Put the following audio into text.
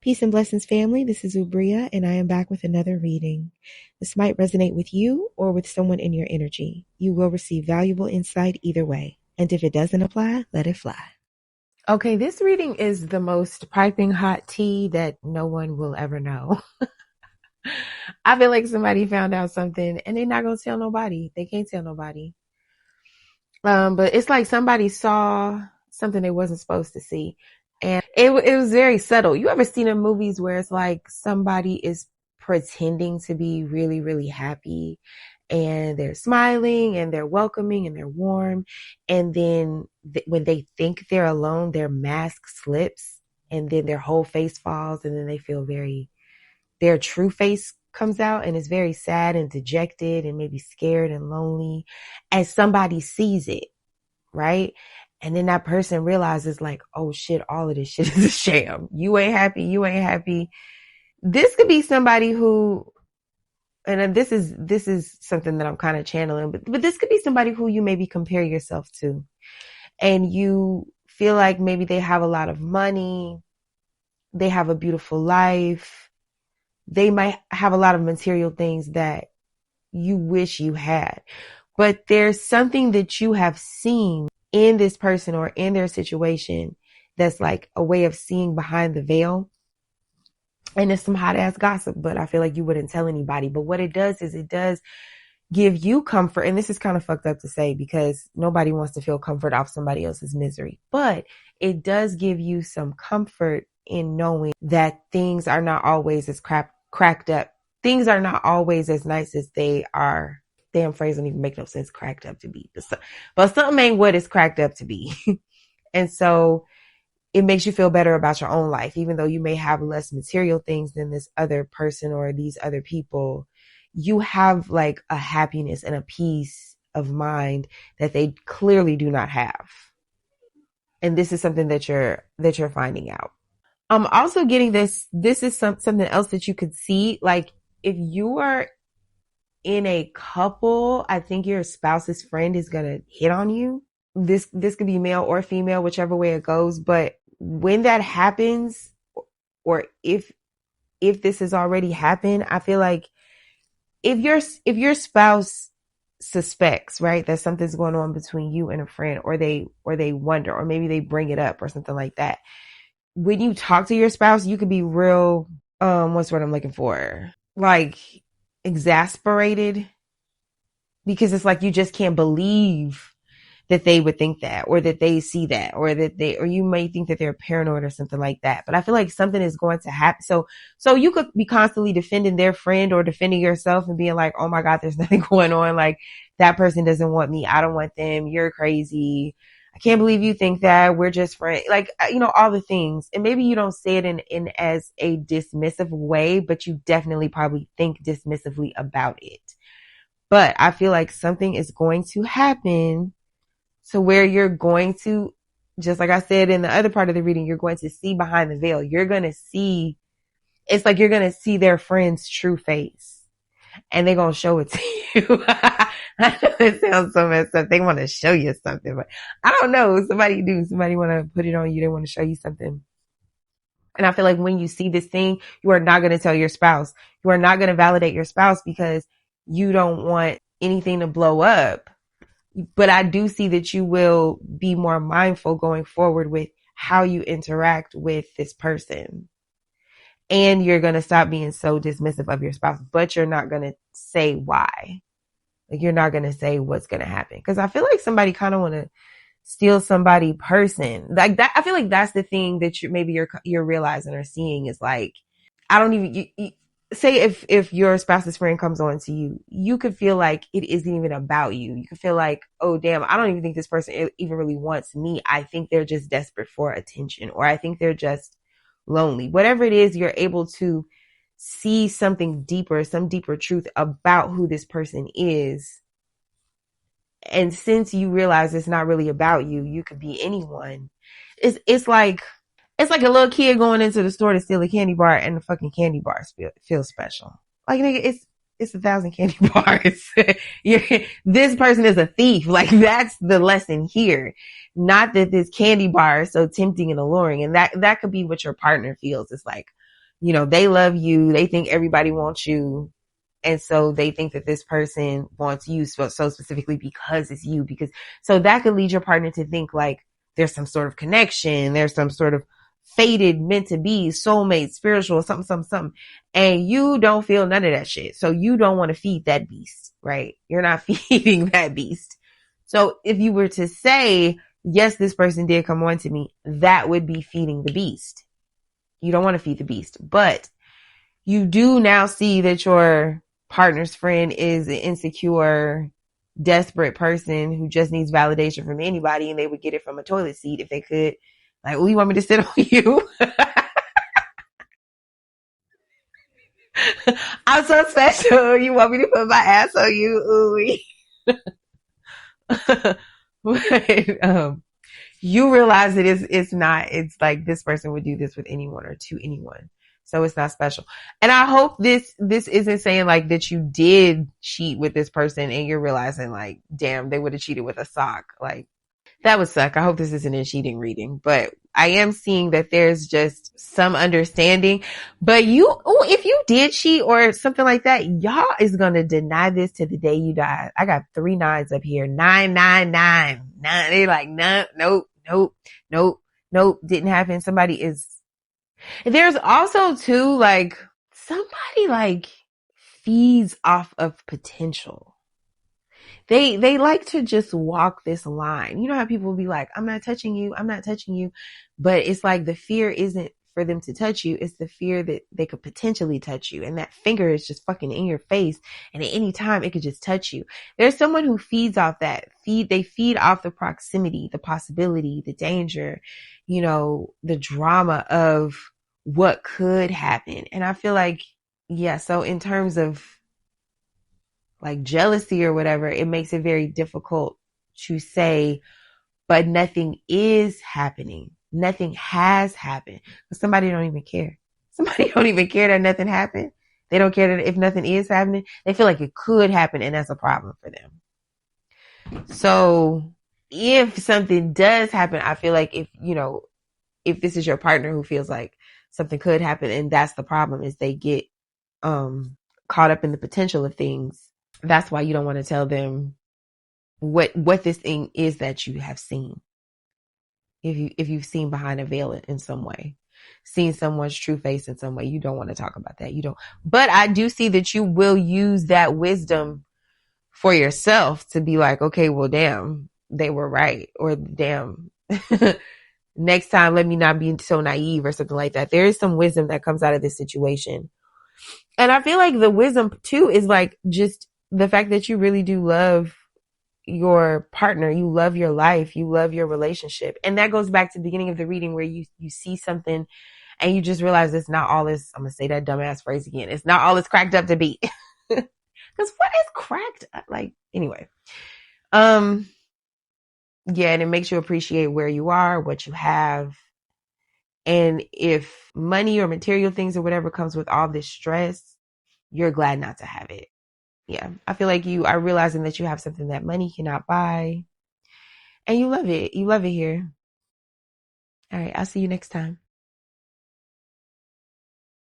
Peace and blessings, family. This is Ubria, and I am back with another reading. This might resonate with you or with someone in your energy. You will receive valuable insight either way. And if it doesn't apply, let it fly. Okay, this reading is the most piping hot tea that no one will ever know. I feel like somebody found out something and they're not going to tell nobody. They can't tell nobody. But it's like somebody saw something they wasn't supposed to see. And it was very subtle. You ever seen in movies where it's like somebody is pretending to be really, really happy and they're smiling and they're welcoming and they're warm. And then when they think they're alone, their mask slips and then their whole face falls and then they feel their true face comes out and is very sad and dejected and maybe scared and lonely as somebody sees it, right? And then that person realizes like, oh shit, all of this shit is a sham. You ain't happy. You ain't happy. This could be somebody who, and this is something that I'm kind of channeling, but this could be somebody who you maybe compare yourself to and you feel like maybe they have a lot of money. They have a beautiful life. They might have a lot of material things that you wish you had, but there's something that you have seen in this person or in their situation that's like a way of seeing behind the veil. And it's some hot ass gossip, but I feel like you wouldn't tell anybody. But what it does is it does give you comfort. And this is kind of fucked up to say because nobody wants to feel comfort off somebody else's misery, but it does give you some comfort in knowing that things are not always as cracked up. Things are not always as nice as they are. Damn phrase don't even make no sense, cracked up to be. But something ain't what it's cracked up to be. And so it makes you feel better about your own life, even though you may have less material things than this other person or these other people. You have like a happiness and a peace of mind that they clearly do not have. And this is something that you're finding out. I'm also getting this is something else that you could see. Like if you are in a couple, I think your spouse's friend is going to hit on you. This could be male or female, whichever way it goes. But when that happens, or if this has already happened, I feel like if your spouse suspects, right, that something's going on between you and a friend, or they wonder, or maybe they bring it up or something like that. When you talk to your spouse, you could be real, what's the word I'm looking for? Like exasperated, because it's like you just can't believe that they would think that, or that they see that, or you may think that they're paranoid or something like that. But I feel like something is going to happen. So you could be constantly defending their friend or defending yourself and being like, oh my God, there's nothing going on. Like that person doesn't want me. I don't want them. You're crazy. I can't believe you think that. We're just friends. Like, all the things. And maybe you don't say it in as a dismissive way, but you definitely probably think dismissively about it. But I feel like something is going to happen to where you're going to, just like I said in the other part of the reading, you're going to see behind the veil. You're going to see, it's like you're going to see their friend's true face and they're going to show it to you. I know it sounds so messed up. They want to show you something, but I don't know. Somebody want to put it on you. They want to show you something. And I feel like when you see this thing, you are not going to tell your spouse. You are not going to validate your spouse because you don't want anything to blow up. But I do see that you will be more mindful going forward with how you interact with this person. And you're going to stop being so dismissive of your spouse, but you're not going to say why. Like you're not going to say what's going to happen. Because I feel like somebody kind of want to steal somebody person. Like that, I feel like that's the thing that you're realizing or seeing is like, I don't even, say if your spouse's friend comes on to you, you could feel like it isn't even about you. You could feel like, oh damn, I don't even think this person even really wants me. I think they're just desperate for attention, or I think they're just lonely. Whatever it is, you're able to see something deeper, some deeper truth about who this person is. And since you realize it's not really about you, you could be anyone. It's like a little kid going into the store to steal a candy bar and the fucking candy bar feels special. Like, nigga, it's 1,000 candy bars. This person is a thief. Like that's the lesson here. Not that this candy bar is so tempting and alluring. And that could be what your partner feels. It's like, they love you. They think everybody wants you. And so they think that this person wants you so specifically because it's you. So that could lead your partner to think like there's some sort of connection. There's some sort of fated, meant to be, soulmate, spiritual, something. And you don't feel none of that shit. So you don't want to feed that beast, right? You're not feeding that beast. So if you were to say, yes, this person did come on to me, that would be feeding the beast. You don't want to feed the beast, but you do now see that your partner's friend is an insecure, desperate person who just needs validation from anybody, and they would get it from a toilet seat if they could. Like, oh, you want me to sit on you? I'm so special. You want me to put my ass on you? Ooh. But, you realize that it's like this person would do this with anyone or to anyone. So it's not special. And I hope this isn't saying like that you did cheat with this person and you're realizing like, damn, they would have cheated with a sock. Like that would suck. I hope this isn't a cheating reading, but I am seeing that there's just some understanding. But if you did cheat or something like that, y'all is going to deny this to the day you die. I got 3 nines up here. 999. They're like, nope. Didn't happen. There's also too, like, somebody like feeds off of potential. They like to just walk this line. You know how people will be like, I'm not touching you. But it's like the fear isn't for them to touch you. It's the fear that they could potentially touch you. And that finger is just fucking in your face. And at any time it could just touch you. There's someone who feeds off that. They feed off the proximity, the possibility, the danger, the drama of what could happen. And I feel like, yeah, so in terms of like jealousy or whatever, it makes it very difficult to say, but nothing is happening. Nothing has happened. But somebody don't even care. Somebody don't even care that nothing happened. They don't care that if nothing is happening. They feel like it could happen and that's a problem for them. So if something does happen, I feel like if this is your partner who feels like something could happen and that's the problem is they get caught up in the potential of things. That's why you don't want to tell them what this thing is that you have seen. If you've seen behind a veil in some way, seen someone's true face in some way, you don't want to talk about that. You don't. But I do see that you will use that wisdom for yourself to be like, okay, well, damn, they were right. Or damn, next time, let me not be so naive or something like that. There is some wisdom that comes out of this situation. And I feel like the wisdom too is like just the fact that you really do love your partner, you love your life, you love your relationship. And that goes back to the beginning of the reading where you see something and you just realize it's not all this, I'm going to say that dumbass phrase again, it's not all it's cracked up to be. Because what is cracked up? Like, anyway. Yeah, and it makes you appreciate where you are, what you have. And if money or material things or whatever comes with all this stress, you're glad not to have it. Yeah, I feel like you are realizing that you have something that money cannot buy. And you love it. You love it here. All right, I'll see you next time.